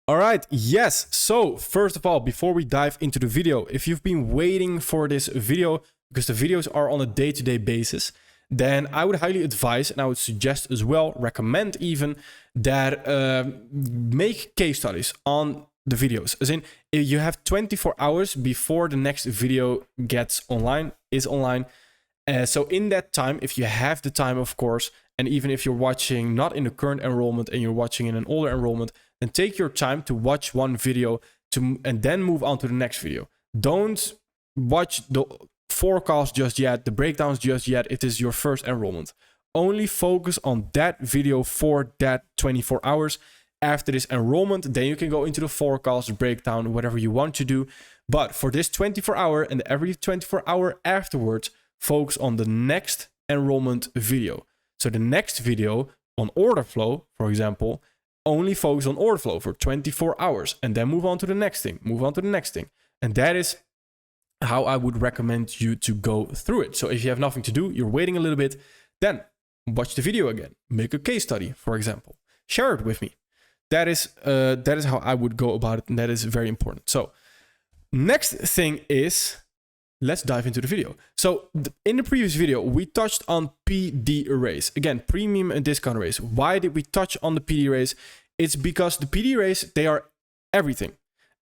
All right, yes. So first of all, before we dive into the video, if you've been waiting for this video, because the videos are on a day-to-day basis, then I would highly advise, and I would suggest as well, recommend even, that make case studies on the videos. As in, if you have 24 hours before the next video is online. So in that time, if you have the time, of course, and even if you're watching not in the current enrollment and you're watching in an older enrollment, then take your time to watch one video and then move on to the next video. Don't watch the forecast just yet, the breakdowns just yet. It is your first enrollment. Only focus on that video for that 24 hours. After this enrollment, then you can go into the forecast, breakdown, whatever you want to do. But for this 24 hour and every 24 hour afterwards, focus on the next enrollment video. So the next video on order flow, for example, only focus on order flow for 24 hours and then move on to the next thing, And that is how I would recommend you to go through it. So if you have nothing to do, you're waiting a little bit, then watch the video again, make a case study, for example, share it with me. That is how I would go about it, and that is very important. So next thing is, let's dive into the video. So in the previous video, we touched on PD arrays. Again, premium and discount arrays. Why did we touch on the PD arrays? It's because the PD arrays, they are everything.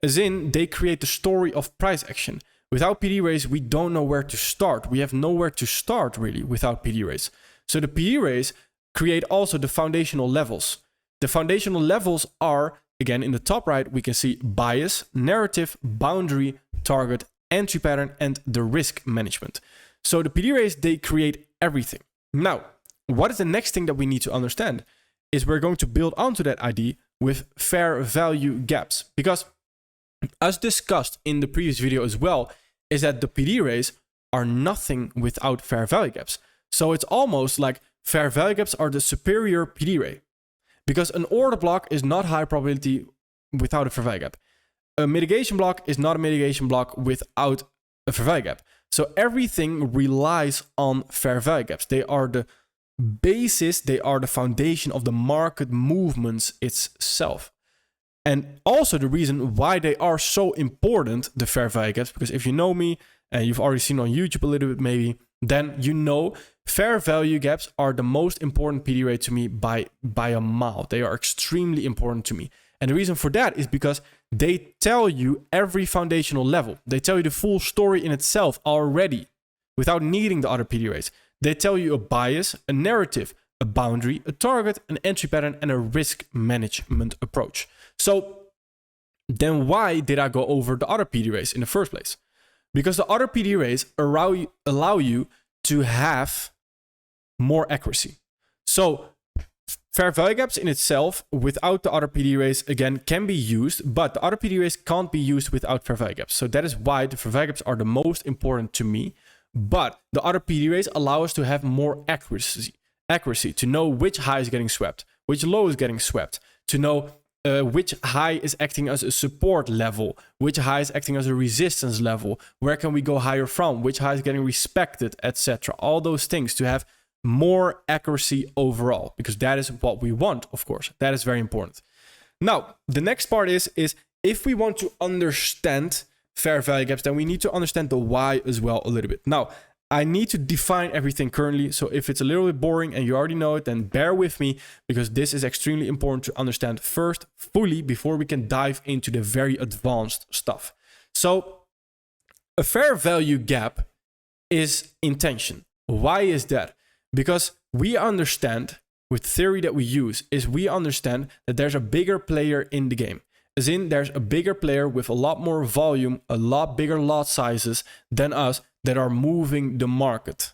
As in, they create the story of price action. Without PD arrays, we don't know where to start. We have nowhere to start really without PD arrays. So the PD arrays create also the foundational levels. The foundational levels are, again, in the top right, we can see bias, narrative, boundary, target, entry pattern, and the risk management. So the PD arrays, they create everything. Now, what is the next thing that we need to understand is we're going to build onto that ID with fair value gaps. Because as discussed in the previous video as well, is that the PD arrays are nothing without fair value gaps. So it's almost like fair value gaps are the superior PD array. Because an order block is not high probability without a fair value gap. A mitigation block is not a mitigation block without a fair value gap. So everything relies on fair value gaps. They are the basis, they are the foundation of the market movements itself. And also the reason why they are so important, the fair value gaps, because if you know me, and you've already seen on YouTube a little bit maybe, then you know fair value gaps are the most important PD array to me by a mile. They are extremely important to me. And the reason for that is because they tell you every foundational level. They tell you the full story in itself already without needing the other PD arrays. They tell you a bias, a narrative, a boundary, a target, an entry pattern, and a risk management approach. So then why did I go over the other PD arrays in the first place? Because the other PD arrays allow you to have more accuracy. So fair value gaps in itself without the other PD arrays again can be used, but the other PD arrays can't be used without fair value gaps. So that is why the fair value gaps are the most important to me. But the other PD arrays allow us to have more accuracy to know which high is getting swept, which low is getting swept, to know which high is acting as a support level, which high is acting as a resistance level, where can we go higher from, which high is getting respected, etc. All those things to have more accuracy overall, because that is what we want, of course. That is very important. Now, the next part is if we want to understand fair value gaps, then we need to understand the why as well a little bit. Now, I need to define everything currently. So if it's a little bit boring and you already know it, then bear with me, because this is extremely important to understand first fully before we can dive into the very advanced stuff. So a fair value gap is intention. Why is that? Because we understand, with theory that we use, is we understand that there's a bigger player in the game. As in, there's a bigger player with a lot more volume, a lot bigger lot sizes than us that are moving the market.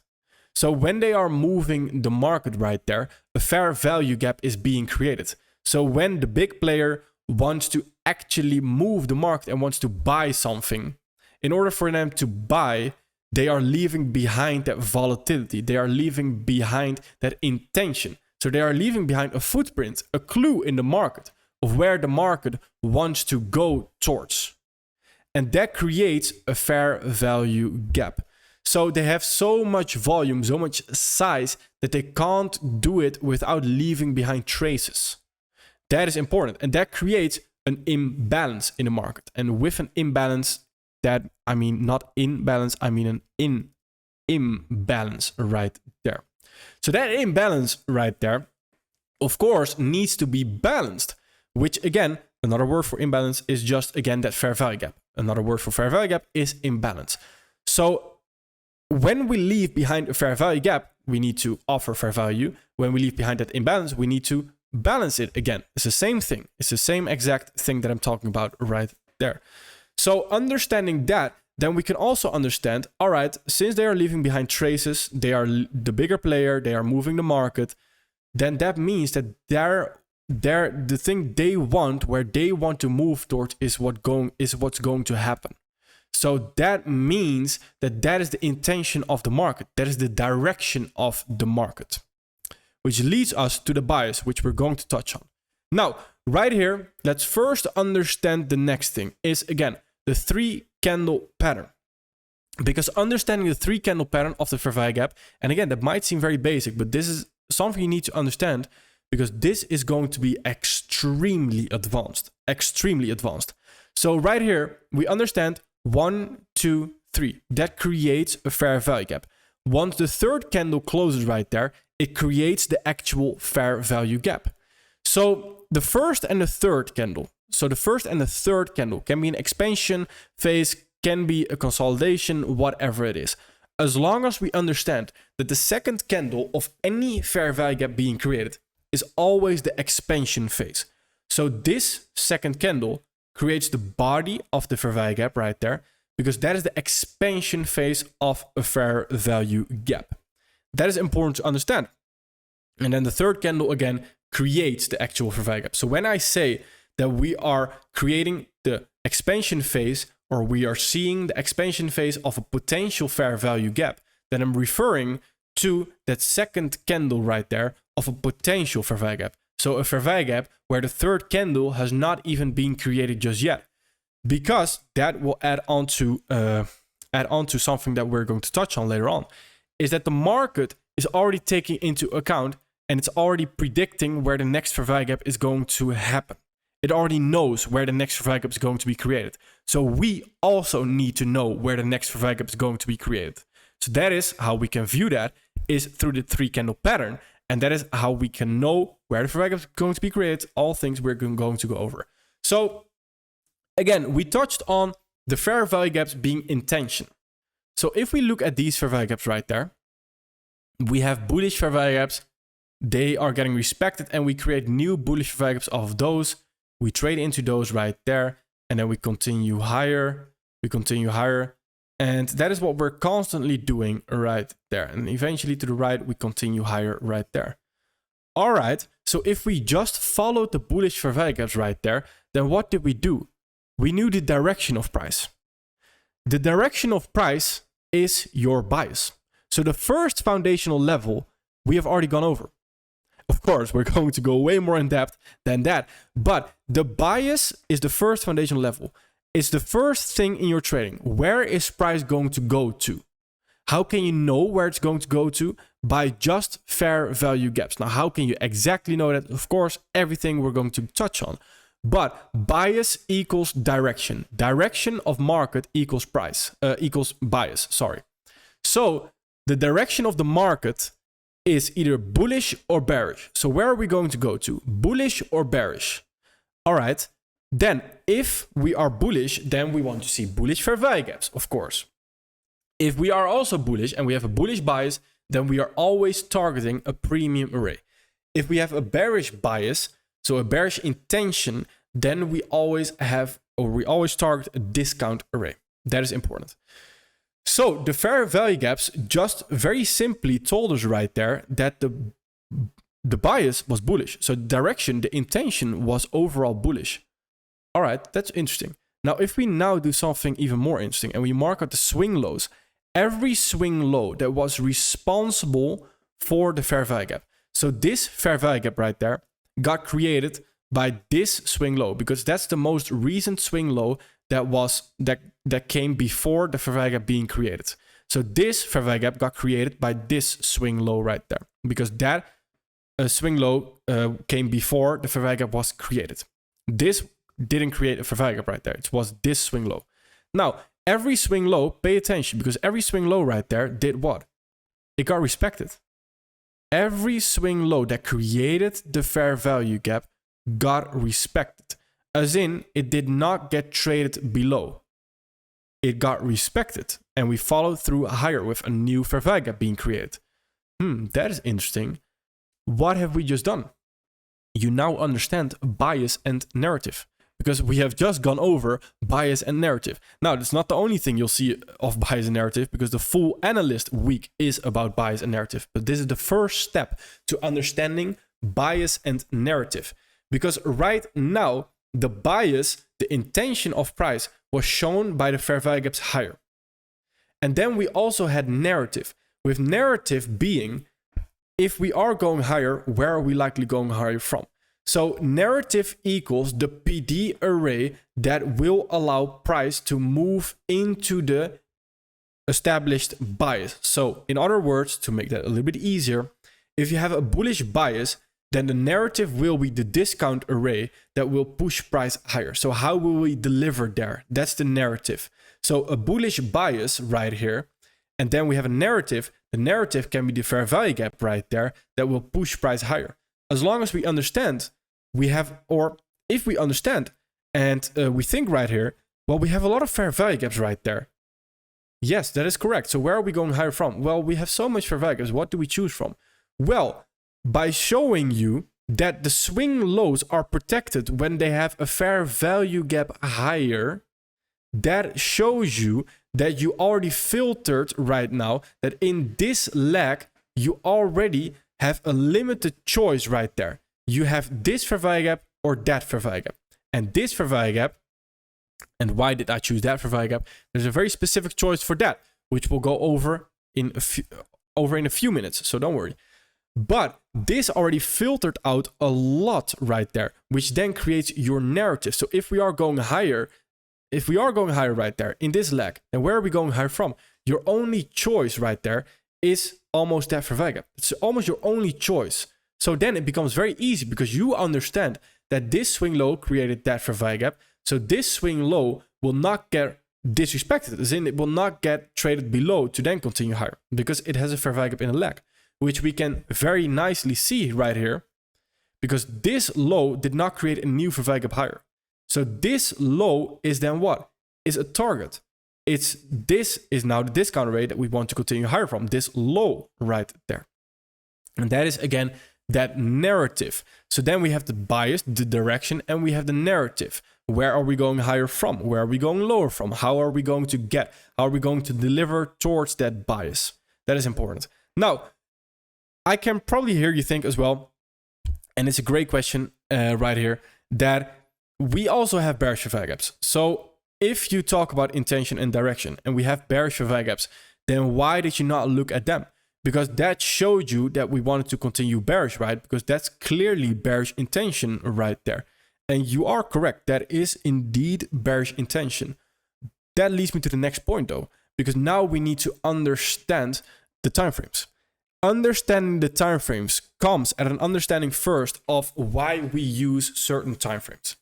So when they are moving the market right there, a fair value gap is being created. So when the big player wants to actually move the market and wants to buy something, in order for them to buy, they are leaving behind that volatility. They are leaving behind that intention. So they are leaving behind a footprint, a clue in the market of where the market wants to go towards. And that creates a fair value gap. So they have so much volume, so much size that they can't do it without leaving behind traces. That is important. And that creates an imbalance in the market. And with an imbalance, that I mean not imbalance, I mean an imbalance right there. So that imbalance right there, of course, needs to be balanced, which again, another word for imbalance is just, again, that fair value gap. Another word for fair value gap is imbalance. So when we leave behind a fair value gap, we need to offer fair value. When we leave behind that imbalance, we need to balance it again. It's the same thing. It's the same exact thing that I'm talking about right there. So understanding that, then we can also understand, all right, since they are leaving behind traces, they are the bigger player, they are moving the market, then that means that the thing they want, where they want to move towards, is what's going to happen. So that means that is the intention of the market. That is the direction of the market, which leads us to the bias, which we're going to touch on. Now, right here, let's first understand the next thing is, again, the 3-candle pattern. Because understanding the 3-candle pattern of the fair value gap, and again, that might seem very basic, but this is something you need to understand, because this is going to be extremely advanced. So right here, we understand 1, 2, 3. That creates a fair value gap. Once the 3rd candle closes right there, it creates the actual fair value gap. So the 1st and the 3rd candle. So the 1st and the 3rd candle can be an expansion phase, can be a consolidation, whatever it is. As long as we understand that the 2nd candle of any fair value gap being created is always the expansion phase. So this 2nd candle creates the body of the fair value gap right there, because that is the expansion phase of a fair value gap. That is important to understand. And then the 3rd candle again creates the actual fair value gap. So when I say that we are creating the expansion phase, or we are seeing the expansion phase of a potential fair value gap, then I'm referring to that 2nd candle right there of a potential fair value gap. So a fair value gap where the 3rd candle has not even been created just yet, because that will add on to something that we're going to touch on later on, is that the market is already taking into account and it's already predicting where the next fair value gap is going to happen. It already knows where the next fair value gap is going to be created. So we also need to know where the next fair value gap is going to be created. So that is how we can view that, is through the 3-candle pattern. And that is how we can know where the fair value gap is going to be created. All things we're going to go over. So again, we touched on the fair value gaps being intention. So if we look at these fair value gaps right there, we have bullish fair value gaps. They are getting respected, and we create new bullish fair value gaps of those. We trade into those right there, and then we continue higher. And that is what we're constantly doing right there. And eventually to the right, we continue higher right there. All right, so if we just followed the bullish fair value gaps right there, then what did we do? We knew the direction of price. The direction of price is your bias. So the first foundational level we have already gone over. Of course, we're going to go way more in depth than that, but the bias is the first foundational level. It's the first thing in your trading. Where is price going to go to? How can you know where it's going to go to? By just fair value gaps. Now, how can you exactly know that? Of course, everything we're going to touch on. But bias equals direction. Direction of market equals price, equals bias, sorry. So the direction of the market is either bullish or bearish. So where are we going to go to? Bullish or bearish? All right. Then if we are bullish, then we want to see bullish fair value gaps, of course. If we are also bullish and we have a bullish bias, then we are always targeting a premium array. If we have a bearish bias, so a bearish intention, then we always target a discount array. That is important. So the fair value gaps just very simply told us right there that the bias was bullish. So the direction, the intention was overall bullish. All right, that's interesting. Now, if we now do something even more interesting and we mark out the swing lows, every swing low that was responsible for the fair value gap. So this fair value gap right there got created by this swing low, because that's the most recent swing low that came before the fair value gap being created. So this fair value gap got created by this swing low right there, because that swing low came before the fair value gap was created. This didn't create a fair value gap right there. It was this swing low. Now, every swing low, pay attention, because every swing low right there did what? It got respected. Every swing low that created the fair value gap got respected. As in, it did not get traded below. It got respected, and we followed through higher with a new fair value gap being created. That is interesting. What have we just done? You now understand bias and narrative, because we have just gone over bias and narrative. Now, that's not the only thing you'll see of bias and narrative, because the full analyst week is about bias and narrative. But this is the first step to understanding bias and narrative. Because right now, the bias, the intention of price, was shown by the fair value gaps higher. And then we also had narrative, with narrative being, if we are going higher, where are we likely going higher from? So narrative equals the PD array that will allow price to move into the established bias. So in other words, to make that a little bit easier, if you have a bullish bias, then the narrative will be the discount array that will push price higher. So how will we deliver there? That's the narrative. So a bullish bias right here, and then we have a narrative. The narrative can be the fair value gap right there that will push price higher. As long as we understand, we have, or if we understand and we think right here, well, we have a lot of fair value gaps right there. Yes, that is correct. So where are we going higher from? Well, we have so much fair value gaps. What do we choose from? Well, by showing you that the swing lows are protected when they have a fair value gap higher, that shows you that you already filtered right now, that in this leg, you already have a limited choice right there. You have this fair value gap or that fair value gap. And this fair value gap, and why did I choose that fair value gap? There's a very specific choice for that, which we'll go over in a few minutes, so don't worry. But this already filtered out a lot right there, which then creates your narrative. So if we are going higher right there in this leg, then where are we going higher from? Your only choice right there is almost that fair value gap. It's almost your only choice. So then it becomes very easy because you understand that this swing low created that fair value gap. So this swing low will not get disrespected, as in it will not get traded below to then continue higher because it has a fair value gap in a leg, which we can very nicely see right here, because this low did not create a new fair value gap higher. So this low is then what? Is a target. This is now the discount rate that we want to continue higher from, this low right there. And that is, again, that narrative. So then we have the bias, the direction, and we have the narrative. Where are we going higher from? Where are we going lower from? How are we going to get? How are we going to deliver towards that bias? That is important. Now, I can probably hear you think as well, and it's a great question right here, that we also have bearish fair value gaps. So if you talk about intention and direction, and we have bearish fair value gaps, then why did you not look at them? Because that showed you that we wanted to continue bearish, right? Because that's clearly bearish intention right there. And you are correct, that is indeed bearish intention. That leads me to the next point though, because now we need to understand the timeframes. Understanding the timeframes comes at an understanding first of why we use certain timeframes.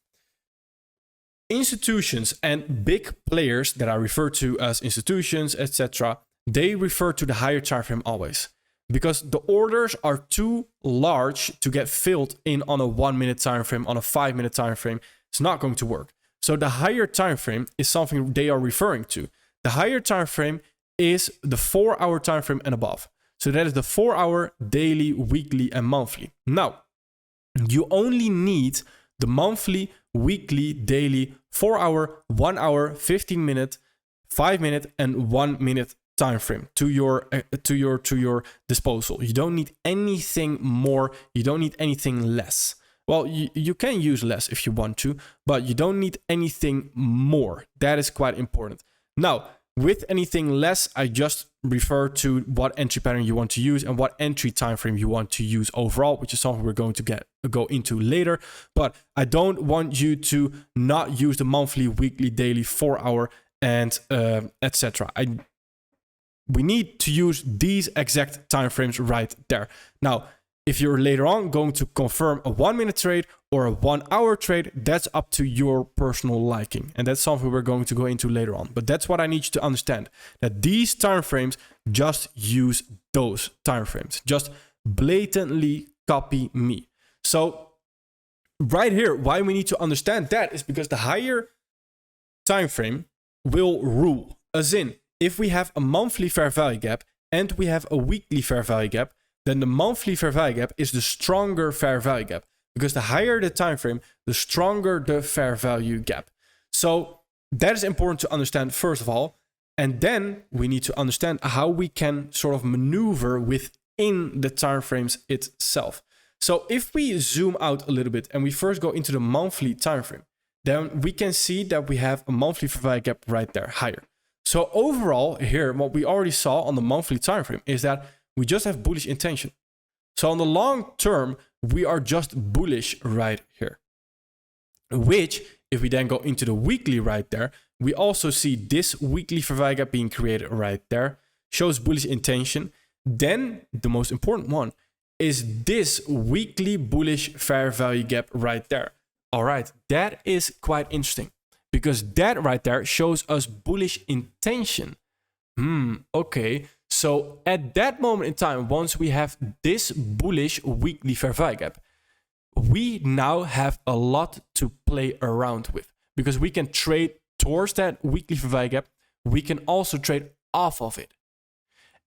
Institutions and big players that I refer to as institutions, etc., they refer to the higher time frame always, because the orders are too large to get filled in on a 1 minute time frame, on a 5 minute time frame. It's not going to work. So the higher time frame is something they are referring to. The higher time frame is the 4-hour time frame and above. So that is the 4-hour, daily, weekly, and monthly. Now, you only need the monthly, weekly, daily, 4-hour, 1 hour, 15 minute, 5 minute, and 1 minute time frame to your disposal. You don't need anything more. You don't need anything less. Well, you can use less if you want to, but you don't need anything more. That is quite important. Now, with anything less, I just refer to what entry pattern you want to use and what entry time frame you want to use overall, which is something we're going to go into later. But I don't want you to not use the monthly, weekly, daily, 4-hour, and etc. We need to use these exact time frames right there. Now, if you're later on going to confirm a 1 minute trade or a 1 hour trade, that's up to your personal liking. And that's something we're going to go into later on. But that's what I need you to understand, that these time frames, just use those time frames. Just blatantly copy me. So right here, why we need to understand that is because the higher time frame will rule. As in, if we have a monthly fair value gap and we have a weekly fair value gap, then the monthly fair value gap is the stronger fair value gap. Because the higher the time frame, the stronger the fair value gap. So that is important to understand first of all. And then we need to understand how we can sort of maneuver within the time frames itself. So if we zoom out a little bit and we first go into the monthly time frame, then we can see that we have a monthly fair value gap right there, higher. So overall here, what we already saw on the monthly time frame is that we just have bullish intention. So on the long term, we are just bullish right here. Which, if we then go into the weekly right there, we also see this weekly fair value gap being created right there. Shows bullish intention. Then, the most important one is this weekly bullish fair value gap right there. All right, that is quite interesting. Because that right there shows us bullish intention. Okay. So at that moment in time, once we have this bullish weekly fair value gap, we now have a lot to play around with. Because we can trade towards that weekly fair value gap. We can also trade off of it.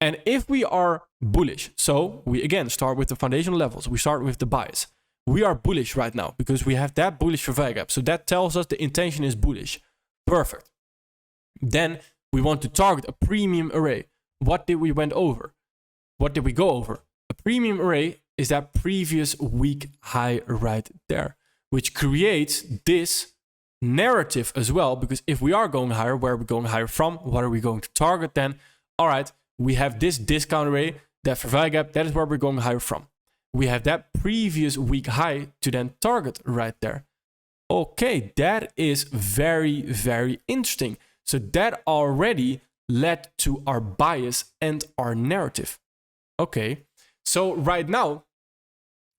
And if we are bullish, so we again start with the foundational levels. We start with the bias. We are bullish right now because we have that bullish fair value gap. So that tells us the intention is bullish. Perfect. Then we want to target a premium array. What did we went over? What did we go over? A premium array is that previous week high right there, which creates this narrative as well. Because if we are going higher, where are we going higher from? What are we going to target then? All right, we have this discount array, that fair value gap, that is where we're going higher from. We have that previous week high to then target right there. Okay, that is very, very interesting. So that already led to our bias and our narrative. Okay, so right now,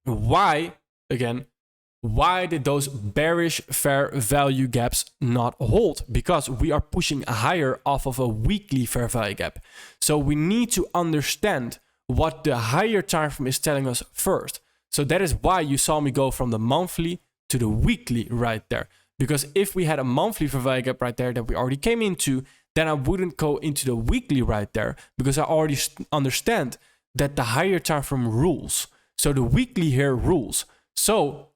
why did those bearish fair value gaps not hold? Because we are pushing higher off of a weekly fair value gap. So we need to understand what the higher time frame is telling us first. So that is why you saw me go from the monthly to the weekly right there. Because if we had a monthly fair value gap right there that we already came into, then I wouldn't go into the weekly right there because I already understand that the higher time frame rules. So the weekly here rules. So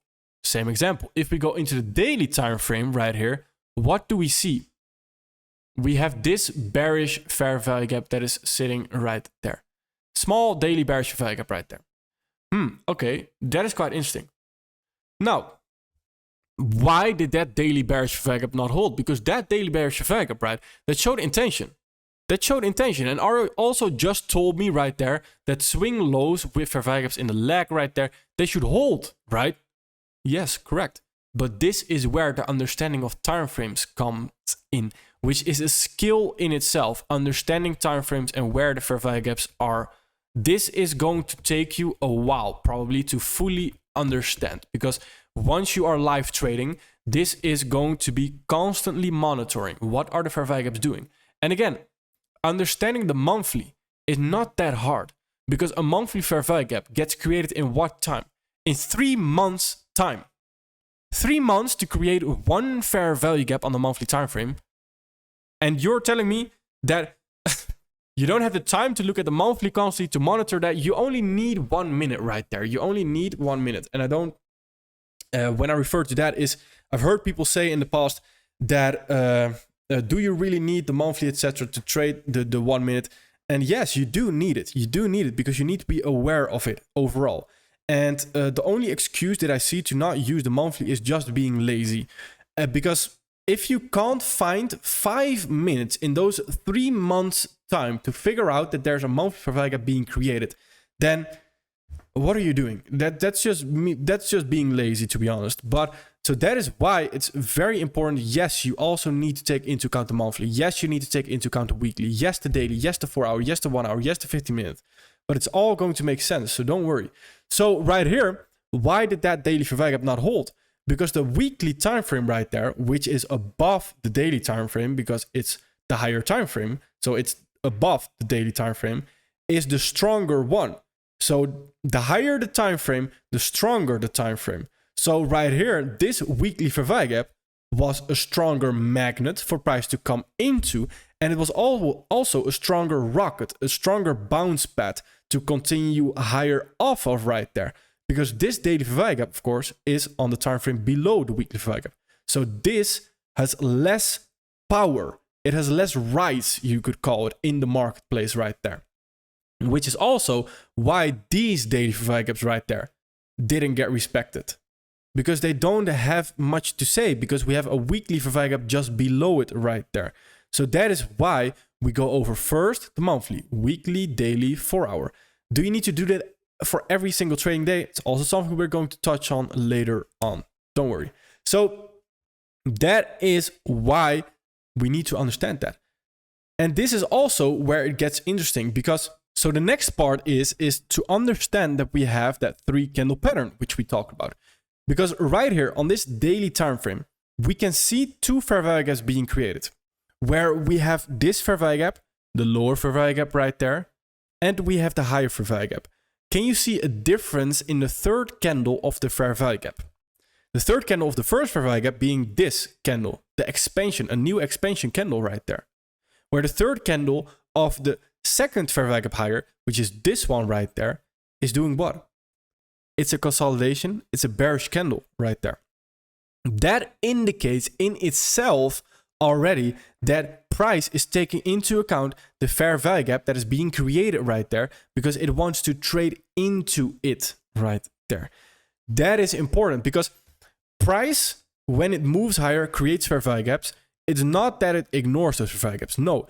same example, if we go into the daily time frame right here, what do we see? We have this bearish fair value gap that is sitting right there. Small daily bearish fair value gap right there. Okay, that is quite interesting. Now, why did that daily bearish fair value gap not hold? Because that daily bearish fair value gap, right, that showed intention. That showed intention. And Ari also just told me right there that swing lows with fair value gaps in the leg right there, they should hold, right? Yes, correct. But this is where the understanding of timeframes comes in, which is a skill in itself, understanding timeframes and where the fair value gaps are. This is going to take you a while probably to fully understand, because once you are live trading, this is going to be constantly monitoring what are the fair value gaps doing. And again, understanding the monthly is not that hard, because a monthly fair value gap gets created in what time? In 3 months time. 3 months to create one fair value gap on the monthly time frame. And you're telling me that you don't have the time to look at the monthly constantly to monitor that. You only need 1 minute right there. You only need 1 minute. And I don't, when I refer to that is, I've heard people say in the past that, do you really need the monthly, etc. to trade the 1 minute? And yes, you do need it. You do need it because you need to be aware of it overall. And the only excuse that I see to not use the monthly is just being lazy. Because if you can't find 5 minutes in those 3 months time to figure out that there's a monthly fair value gap being created, then what are you doing? That's just me. That's just being lazy, to be honest. But so that is why it's very important. Yes, you also need to take into account the monthly. Yes, you need to take into account the weekly. Yes, the daily. Yes, the 4 hour. Yes, the 1 hour. Yes, the 15 minutes. But it's all going to make sense. So don't worry. So right here, why did that daily fair value gap not hold? Because the weekly time frame right there, which is above the daily time frame because it's the higher time frame, so it's above the daily time frame, is the stronger one. So the higher the time frame, the stronger the time frame. So right here, this weekly fair value gap was a stronger magnet for price to come into, and it was also a stronger rocket, a stronger bounce pad to continue higher off of right there. Because this daily fair value gap, of course, is on the time frame below the weekly fair value gap. So this has less power. It has less rights, you could call it, in the marketplace right there. Which is also why these daily fair value gaps right there didn't get respected. Because they don't have much to say, because we have a weekly fair value gap just below it right there. So that is why we go over first the monthly, weekly, daily, 4 hour. Do you need to do that for every single trading day? It's also something we're going to touch on later on. Don't worry. So that is why we need to understand that. And this is also where it gets interesting, because so the next part is to understand that we have that 3 candle pattern, which we talked about. Because right here on this daily time frame, we can see 2 fair value gaps being created, where we have this fair value gap, the lower fair value gap right there, and we have the higher fair value gap. Can you see a difference in the third candle of the fair value gap? The third candle of the first fair value gap being this candle, the expansion, a new expansion candle right there. Where the third candle of the second fair value gap higher, which is this one right there, is doing what? It's a consolidation, it's a bearish candle right there. That indicates in itself already that price is taking into account the fair value gap that is being created right there, because it wants to trade into it right there. That is important, because price, when it moves higher, creates fair value gaps. It's not that it ignores those fair value gaps. No,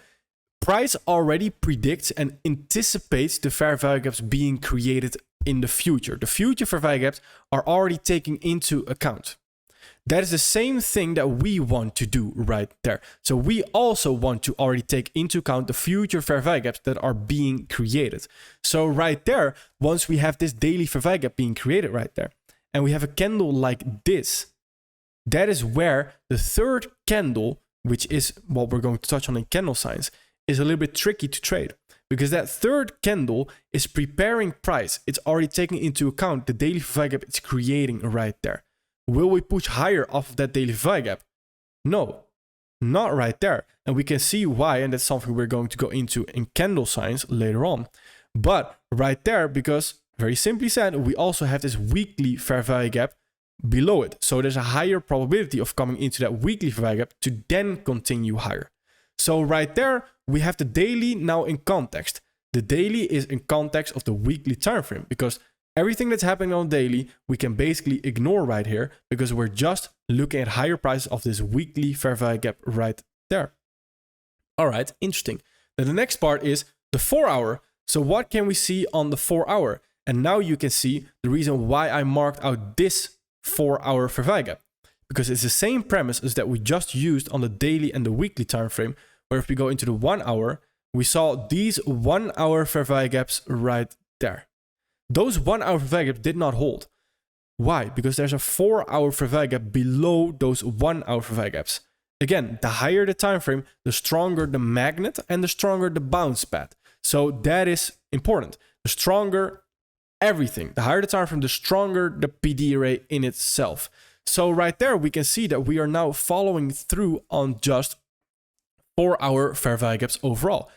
price already predicts and anticipates the fair value gaps being created in the future. The future fair value gaps are already taken into account. That is the same thing that we want to do right there. So we also want to already take into account the future fair value gaps that are being created. So right there, once we have this daily fair value gap being created right there, and we have a candle like this, that is where the third candle, which is what we're going to touch on in candle signs, is a little bit tricky to trade. Because that third candle is preparing price. It's already taking into account the daily fair value gap it's creating right there. Will we push higher off of that daily fair value gap? No, not right there. And we can see why, and that's something we're going to go into in candle signs later on. But right there, because very simply said, we also have this weekly fair value gap below it. So there's a higher probability of coming into that weekly fair value gap to then continue higher. So right there, we have the daily now in context. The daily is in context of the weekly time frame, because everything that's happening on daily, we can basically ignore right here, because we're just looking at higher prices of this weekly fair value gap right there. All right, interesting. Then the next part is the 4 hour. So what can we see on the 4 hour? And now you can see the reason why I marked out this 4 hour fair value gap, because it's the same premise as that we just used on the daily and the weekly time frame, where if we go into the 1 hour, we saw these 1 hour fair value gaps right there. Those 1 hour fair value gaps did not hold. Why? Because there's a 4 hour fair value gap below those 1 hour fair value gaps. Again, the higher the time frame, the stronger the magnet and the stronger the bounce pad. So that is important. The stronger everything, the higher the time frame, the stronger the PD array in itself. So right there, we can see that we are now following through on just 4 hour fair value gaps overall.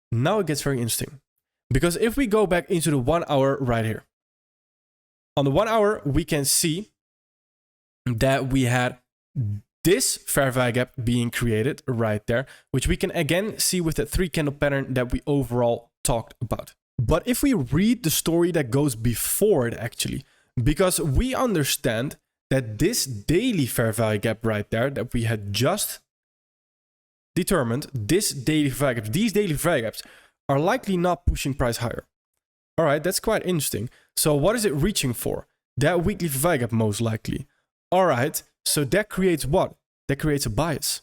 Now it gets very interesting, because if we go back into the 1 hour right here, on the 1 hour, we can see that we had this fair value gap being created right there, which we can again see with the 3 candle pattern that we overall talked about. But if we read the story that goes before it actually, because we understand that this daily fair value gap right there that we had just determined, this daily fair value gap, these daily fair value gaps are likely not pushing price higher. All right, that's quite interesting. So what is it reaching for? That weekly fair value gap most likely. All right, so that creates what? That creates a bias,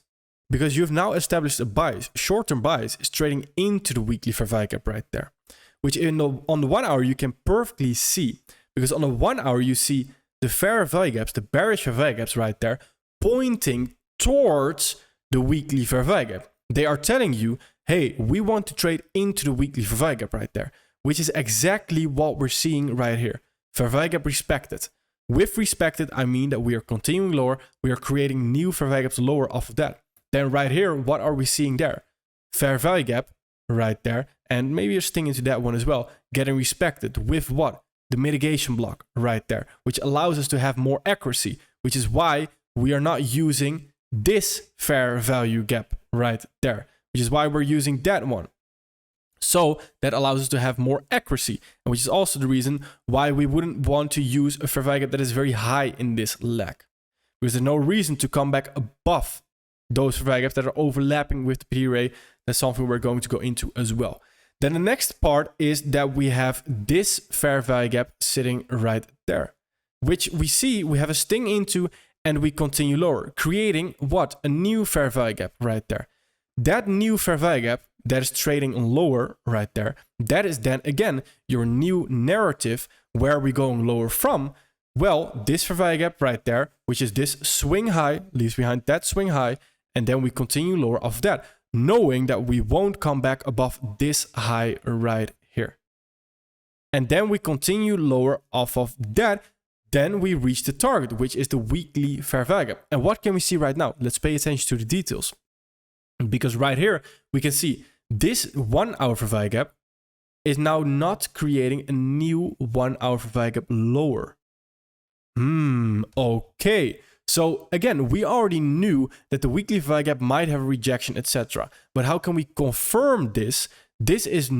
because you've now established a bias. Short-term bias is trading into the weekly fair value gap right there, which on the 1 hour you can perfectly see, Because on the 1 hour, you see the fair value gaps, the bearish fair value gaps right there, pointing towards the weekly fair value gap. They are telling you, hey, we want to trade into the weekly fair value gap right there, which is exactly what we're seeing right here. Fair value gap respected. With respected, I mean that we are continuing lower. We are creating new fair value gaps lower off of that. Then right here, what are we seeing there? Fair value gap right there. And maybe you're sticking into that one as well. Getting respected with what? The mitigation block right there, which allows us to have more accuracy, which is why we are not using this fair value gap right there, which is why we're using that one. So that allows us to have more accuracy, and which is also the reason why we wouldn't want to use a fair value gap that is very high in this leg. Because there's no reason to come back above those fair value gaps that are overlapping with the PD array. That's something we're going to go into as well. Then the next part is that we have this fair value gap sitting right there, which we see we have a sting into and we continue lower, creating what? A new fair value gap right there. That new fair value gap that is trading lower right there, that is then again your new narrative. Where are we going lower from? Well, this fair value gap right there, which is this swing high, leaves behind that swing high, and then we continue lower off that, knowing that we won't come back above this high right here. And then we continue lower off of that, then we reach the target, which is the weekly fair value gap. And what can we see right now? Let's pay attention to the details. Because right here, we can see this 1 hour fair value gap is now not creating a new 1 hour fair value gap lower. Okay. So again, we already knew that the weekly fair value gap might have a rejection, etc. But how can we confirm this? This is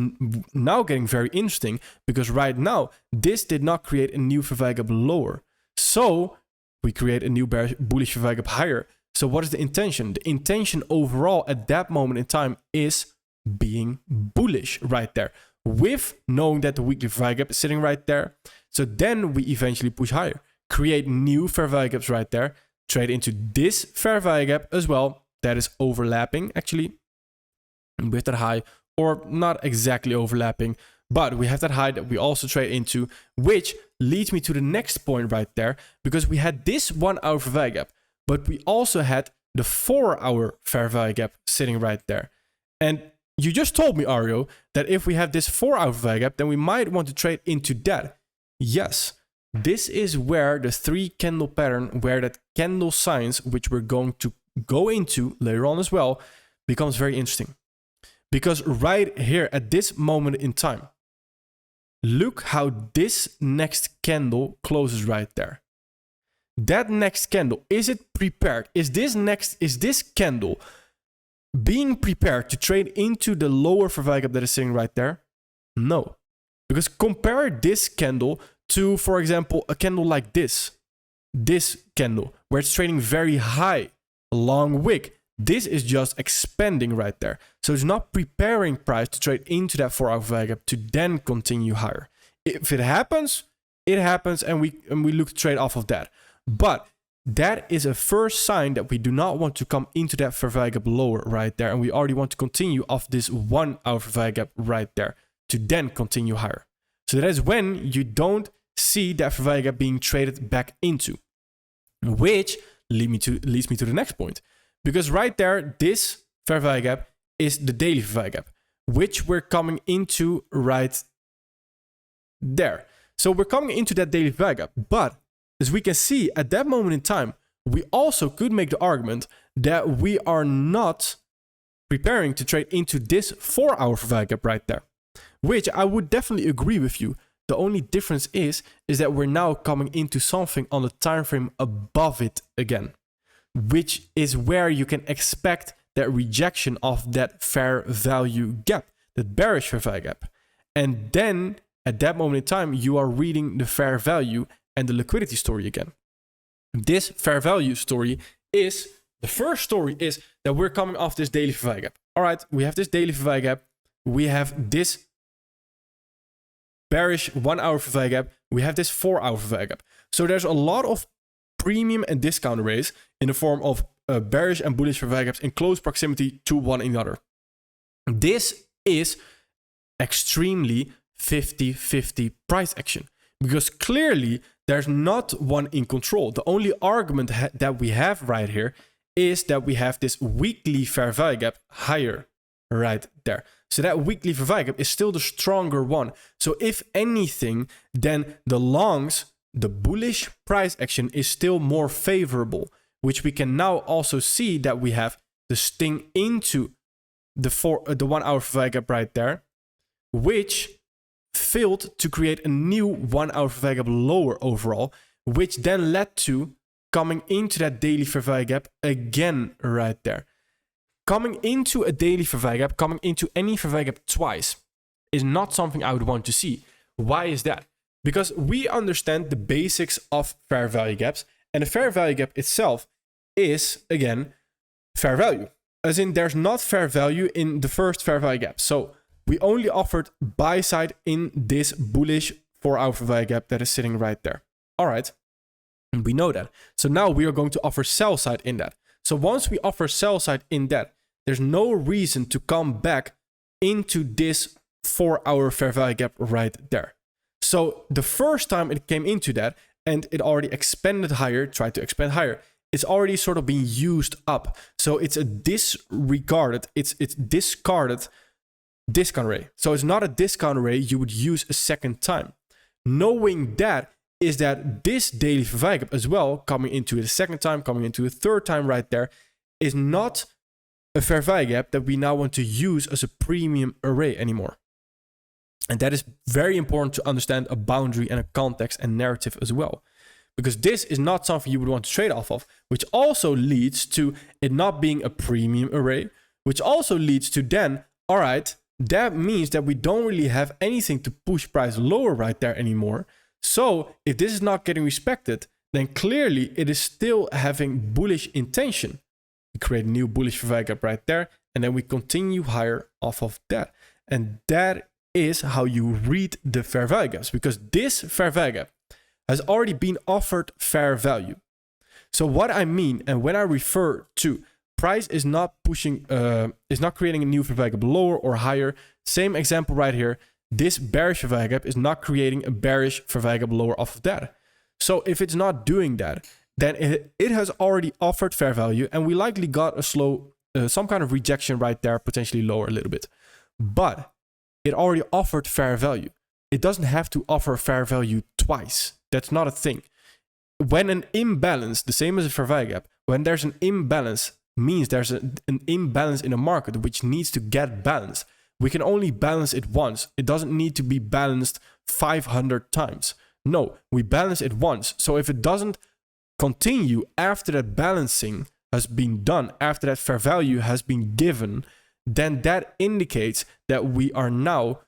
now getting very interesting because right now, this did not create a new fair value gap lower. So we create a new bullish fair value gap higher. So what is the intention? The intention overall at that moment in time is being bullish right there, with knowing that the weekly fair value gap is sitting right there. So then we eventually push higher, create new fair value gaps right there, trade into this fair value gap as well. That is overlapping actually with that high, or not exactly overlapping, but we have that high that we also trade into, which leads me to the next point right there, because we had this 1 hour fair value gap, but we also had the 4 hour fair value gap sitting right there. And you just told me, Ario, that if we have this 4 hour fair value gap, then we might want to trade into that. Yes, this is where the 3 candle pattern, where that candle signs, which we're going to go into later on as well, becomes very interesting. Because right here at this moment in time, look how this next candle closes right there. That next candle, is it prepared? Is this candle being prepared to trade into the lower fair value gap that is sitting right there? No. Because compare this candle to, for example, a candle like this candle, where it's trading very high, long wick. This is just expanding right there. So it's not preparing price to trade into that 4 hour value gap to then continue higher. If it happens, it happens, and we look to trade off of that. But that is a first sign that we do not want to come into that fair value gap lower right there. And we already want to continue off this 1 hour fair value gap right there to then continue higher. So that is when you don't see that fair value gap being traded back into, which leads me to the next point. Because right there, this fair value gap is the daily fair value gap, which we're coming into right there. So we're coming into that daily fair value gap. But as we can see at that moment in time, we also could make the argument that we are not preparing to trade into this 4 hour fair value gap right there, which I would definitely agree with you. The only difference is that we're now coming into something on the time frame above it again, which is where you can expect that rejection of that fair value gap, that bearish fair value gap. And then at that moment in time, you are reading the fair value and the liquidity story again. This fair value story is, the first story is that we're coming off this daily fair value gap. All right, we have this daily fair value gap. We have this bearish 1 hour fair value gap. We have this 4 hour fair value gap. So there's a lot of premium and discount arrays in the form of bearish and bullish fair value gaps in close proximity to one another. This is extremely 50-50 price action, because clearly there's not one in control. The only argument that we have right here is that we have this weekly fair value gap higher right there. So that weekly fair value gap is still the stronger one. So if anything, then the longs, the bullish price action is still more favorable, which we can now also see that we have the sting into the 1 hour fair value gap right there, which failed to create a new 1 hour fair value gap lower overall, which then led to coming into that daily fair value gap again right there. Coming into a daily fair value gap, coming into any fair value gap twice is not something I would want to see. Why is that? Because we understand the basics of fair value gaps, and the fair value gap itself is, again, fair value. As in, there's not fair value in the first fair value gap. So we only offered buy side in this bullish 4 hour fair value gap that is sitting right there. All right, and we know that. So now we are going to offer sell side in that. So once we offer sell side in that, there's no reason to come back into this 4 hour fair value gap right there. So the first time it came into that and it already expanded higher, tried to expand higher, it's already sort of being used up. So it's a discarded discount rate. So it's not a discount rate you would use a second time. Knowing that is that this daily fair value gap as well, coming into it a second time, coming into a third time right there, is not a fair value gap that we now want to use as a premium array anymore. And that is very important to understand a boundary and a context and narrative as well. Because this is not something you would want to trade off of, which also leads to it not being a premium array, which also leads to then, all right, that means that we don't really have anything to push price lower right there anymore. So if this is not getting respected, then clearly it is still having bullish intention. We create a new bullish fair value gap right there, and then we continue higher off of that. And that is how you read the fair value gaps, because this fair value gap has already been offered fair value. So what I mean, and when I refer to price is not pushing, is not creating a new fair value gap lower or higher, same example right here, this bearish fair value gap is not creating a bearish fair value gap lower off of that. So if it's not doing that, then it has already offered fair value, and we likely got a slow, some kind of rejection right there, potentially lower a little bit. But it already offered fair value. It doesn't have to offer fair value twice. That's not a thing. When an imbalance, the same as a fair value gap, when there's an imbalance, means there's an imbalance in a market which needs to get balanced. We can only balance it once. It doesn't need to be balanced 500 times. No, we balance it once. So if it doesn't continue after that balancing has been done, after that fair value has been given, then that indicates that we are now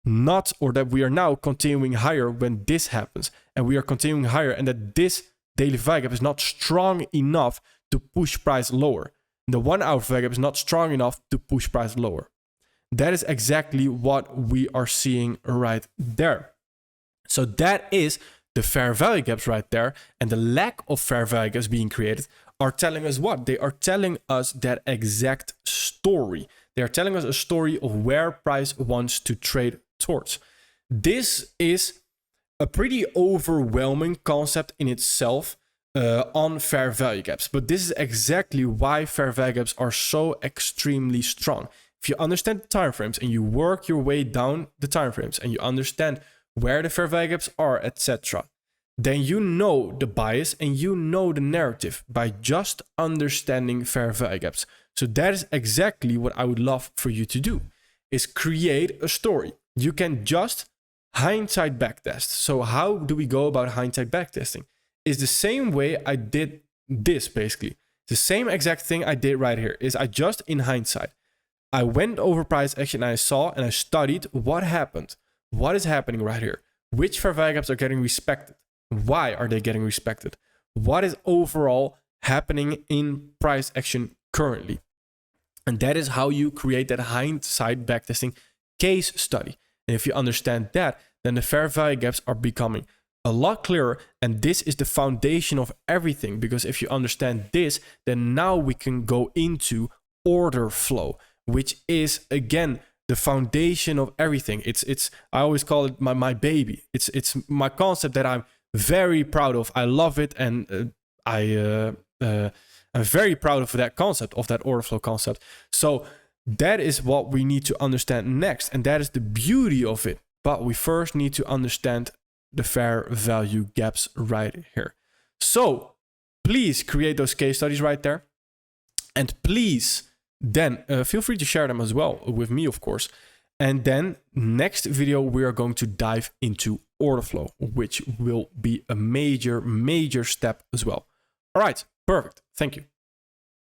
not, or that we are now continuing higher when this happens, and we are continuing higher, and that this daily fair value gap is not strong enough to push price lower. The 1 hour fair value gap is not strong enough to push price lower. That is exactly what we are seeing right there. So that is the fair value gaps right there, and the lack of fair value gaps being created are telling us what? They are telling us that exact story. They are telling us a story of where price wants to trade towards. This is a pretty overwhelming concept in itself on fair value gaps, but this is exactly why fair value gaps are so extremely strong. If you understand the timeframes and you work your way down the timeframes and you understand where the fair value gaps are, etc., then you know the bias and you know the narrative by just understanding fair value gaps. So that is exactly what I would love for you to do, is create a story. You can just hindsight backtest. So how do we go about hindsight backtesting? It's the same way I did this, basically. The same exact thing I did right here is I just, in hindsight, I went over price action and I saw and I studied what happened. What is happening right here? Which fair value gaps are getting respected? Why are they getting respected? What is overall happening in price action currently? And that is how you create that hindsight backtesting case study. And if you understand that, then the fair value gaps are becoming a lot clearer. And this is the foundation of everything. Because if you understand this, then now we can go into order flow, which is, again, the foundation of everything. It's I always call it my baby. It's my concept that I'm very proud of. I love it, and I'm very proud of that concept, of that order flow concept. So that is what we need to understand next, and that is the beauty of it. But we first need to understand the fair value gaps right here. So please create those case studies right there. And please then feel free to share them as well with me, of course. And then next video, we are going to dive into order flow, which will be a major step as well. All right, perfect. Thank you.